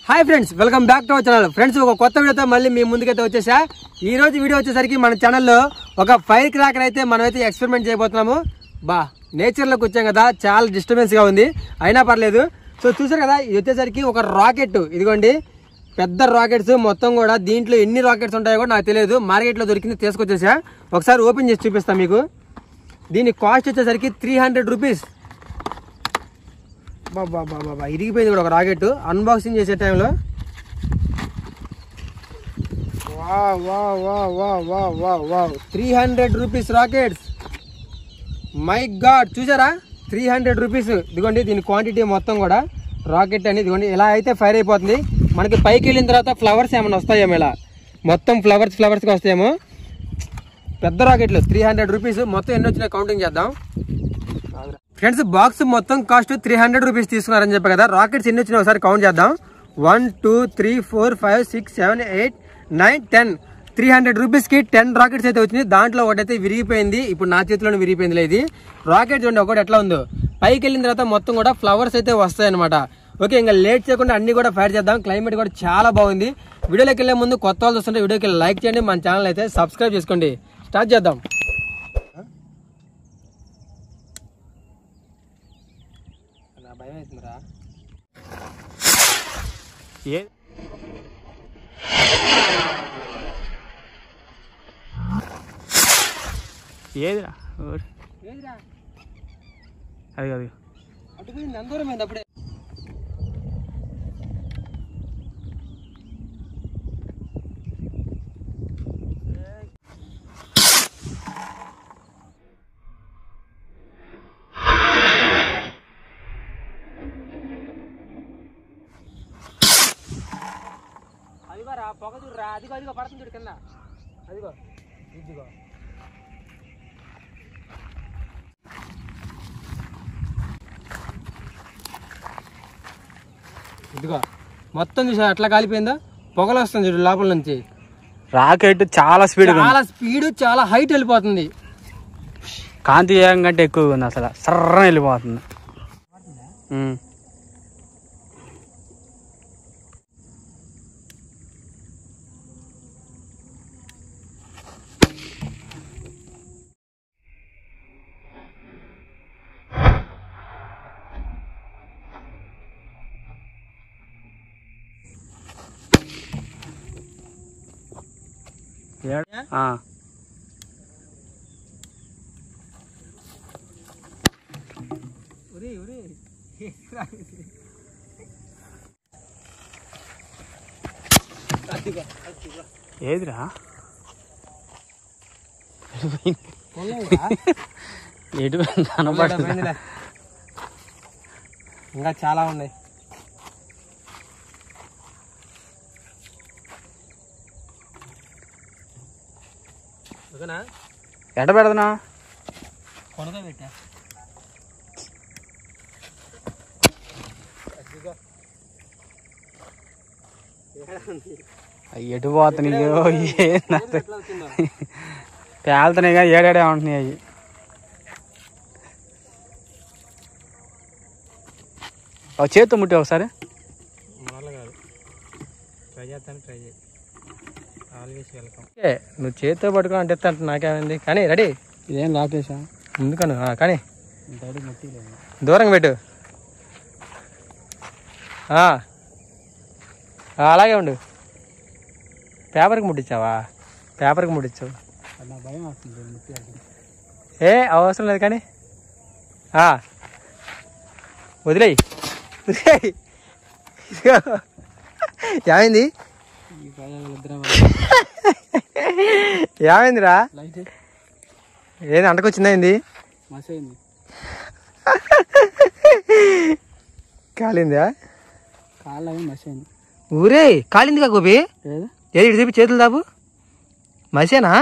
Hi friends welcome back to our channel friends ఒక కొత్త వీడియోతో మళ్ళీ మీ ముందుకైతే వచ్చేసా ఈ రోజు వీడియో వచ్చేసరికి మన ఛానల్ లో ఒక ఫైర్ క్రాకర్ అయితే మనమైతే ఎక్స్పెరిమెంట్ చేయబోతున్నాము బా నేచర్ లోకి వచ్చాం కదా చాలా డిస్టర్బెన్స్ గా ఉంది అయినా పర్లేదు సో చూసారు కదా ఇది వచ్చేసరికి ఒక రాకెట్ ఇదిగోండి పెద్ద రాకెట్స్ మొత్తం కూడా దీంట్లో ఎన్ని రాకెట్స్ ఉంటాయో కూడా నాకు తెలియదు మార్కెట్ లో దొరికింది తీసుకొచ్చేసా ఒకసారి ఓపెన్ చేసి చూపిస్తా మీకు దీని కాస్ట్ వచ్చేసరికి 300 రూపీస్ బాబా బాబా ఇరిగిపోయింది కూడా ఒక రాకెట్ అన్బాక్సింగ్ చేసే టైంలో వా వా వా వా వా వా వా 300 రూపీస్ రాకెట్స్ మై గాడ్ చూసారా 300 రూపీస్ ఇదిగోండి దీని క్వాంటిటీ మొత్తం కూడా రాకెట్ అని ఇదిగోండి ఇలా అయితే ఫైర్ అయిపోతుంది మనకి పైకి వెళ్ళిన తర్వాత ఫ్లవర్స్ ఏమైనా వస్తాయేమో ఇలా మొత్తం ఫ్లవర్స్గా వస్తాయేమో పెద్ద రాకెట్లు 300 రూపీస్ మొత్తం ఎన్ని వచ్చినా కౌంటింగ్ చేద్దాం ఫ్రెండ్స్ బాక్స్ మొత్తం కాస్ట్ 300 రూపీస్ తీసుకున్నారని చెప్పి కదా రాకెట్స్ ఎన్ని వచ్చినా ఒకసారి కౌంట్ చేద్దాం 1 2 3 4 5 6 7 8 9 10 300 రూపీస్ కి 10 రాకెట్స్ అయితే వచ్చింది దాంట్లో ఒకటైతే విరిగిపోయింది ఇప్పుడు నా చేతిలోనే విరిగిపోయింది ఇది రాకెట్ చూడండి ఒకటి ఎట్లా ఉందో పైకి వెళ్ళిన తర్వాత మొత్తం కూడా ఫ్లవర్స్ అయితే వస్తాయి అనమాట ఓకే ఇంకా లేట్ చేయకుండా అన్ని కూడా ఫైర్ చేద్దాం క్లైమేట్ కూడా చాలా బాగుంది వీడియోలోకి వెళ్ళే ముందు కొత్త వాళ్ళు చూస్తుంటే వీడియోకి లైక్ చేయండి మన ఛానల్ అయితే సబ్స్క్రైబ్ చేసుకోండి స్టార్ట్ చేద్దాం భయం అవుతుందిరా ఏదిరా అది కాదు అటుపోయింది అందరమైంది అప్పుడే అదిగోరా పొగ చూడరా అదిగో పడుతుంది చూడు కింద అదిగో ఇదిగో ఇదిగో మొత్తం చూసా ఎట్లా కాలిపోయిందో పొగలు వస్తుంది చూడు లోపల నుంచి రాకెట్ చాలా స్పీడ్ చాలా హైట్ వెళ్ళిపోతుంది కాంతి వేగం కంటే ఎక్కువగా ఉంది అసలు సర్రని వెళ్ళిపోతుంది ఏదిరా ఎటు కనపడుతుంది ఇంకా చాలా ఉన్నాయి ఎట పెడదనా కొనగా పెట్టా ఎటు పోతున్నాయో పేలుతున్నాయిగా ఏడాడే ఉంటున్నాయి అవి చేత్తో ముట్టి ఒకసారి నువ్వు చేతితో పట్టుకుని అంటే నాకేమైంది కానీ రెడీ ఇదేం లాపేసా ఎందుకను కానీ దూరంగా పెట్టు అలాగే ఉండు పేపర్కి ముట్టించావా పేపర్కి ముట్టించావు భయం వస్తుంది ఏ అవసరం లేదు కానీ వదిలేయి ఏమైంది ఏమైందిరా ఏది అంటకొచ్చిందా ఏంది కాలిందా ఊరే కాలిందిగా గోపి ఏది ఇటు చెప్పి చేతులు దాపు మసేనా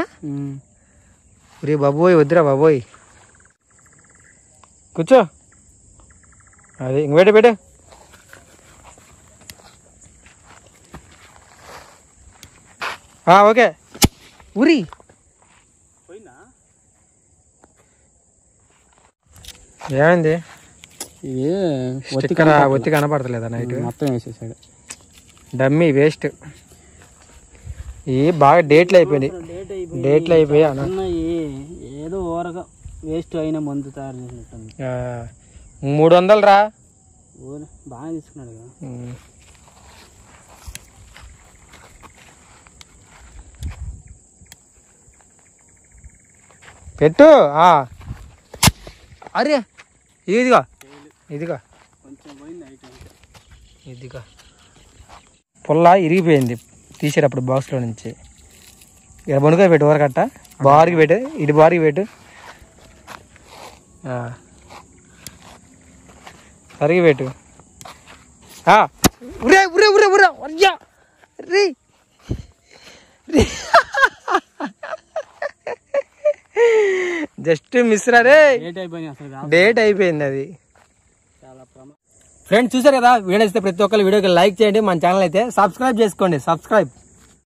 ఊరే బాబోయ్ వద్దురా బాబోయ్ కూర్చో అది ఇంక పెట్టు ఓకే ఊరి ఏమైంది ఒత్తి కనపడతలేదా నైట్ మొత్తం వేసేసాడు డమ్మీ వేస్ట్. ఇవి బాగా డేట్లు అయిపోయినాయి. డేట్లు అయిపోయి ఏదో ఓరగా వేస్ట్ అయిన మందు తయారు చేసినట్టుంది. 300 రా. బాగా తీసుకున్నాడు కదా. పెట్టు. అరే ఇదిగా ఇదిగా ఇదిగా పుల్ల ఇరిగిపోయింది తీసేటప్పుడు బాక్స్లో నుంచి. ఇక్కడ బొనుగా పెట్టు ఊరకట్ట బారికి పెట్టు, ఇటు బారికి పెట్టు, సరిగి పెట్టు. ఉరే ఉరే ఉరే ఉరే అయ్యా రీ జస్ట్ మిస్ రా రే. డేట్ అయిపోయింది అది. ఫ్రెండ్స్ చూసారు కదా, వీడియో ఇస్తే ప్రతి ఒక్కరు వీడియోకి లైక్ చేయండి, మన ఛానల్ అయితే సబ్స్క్రైబ్ చేసుకోండి. సబ్స్క్రైబ్.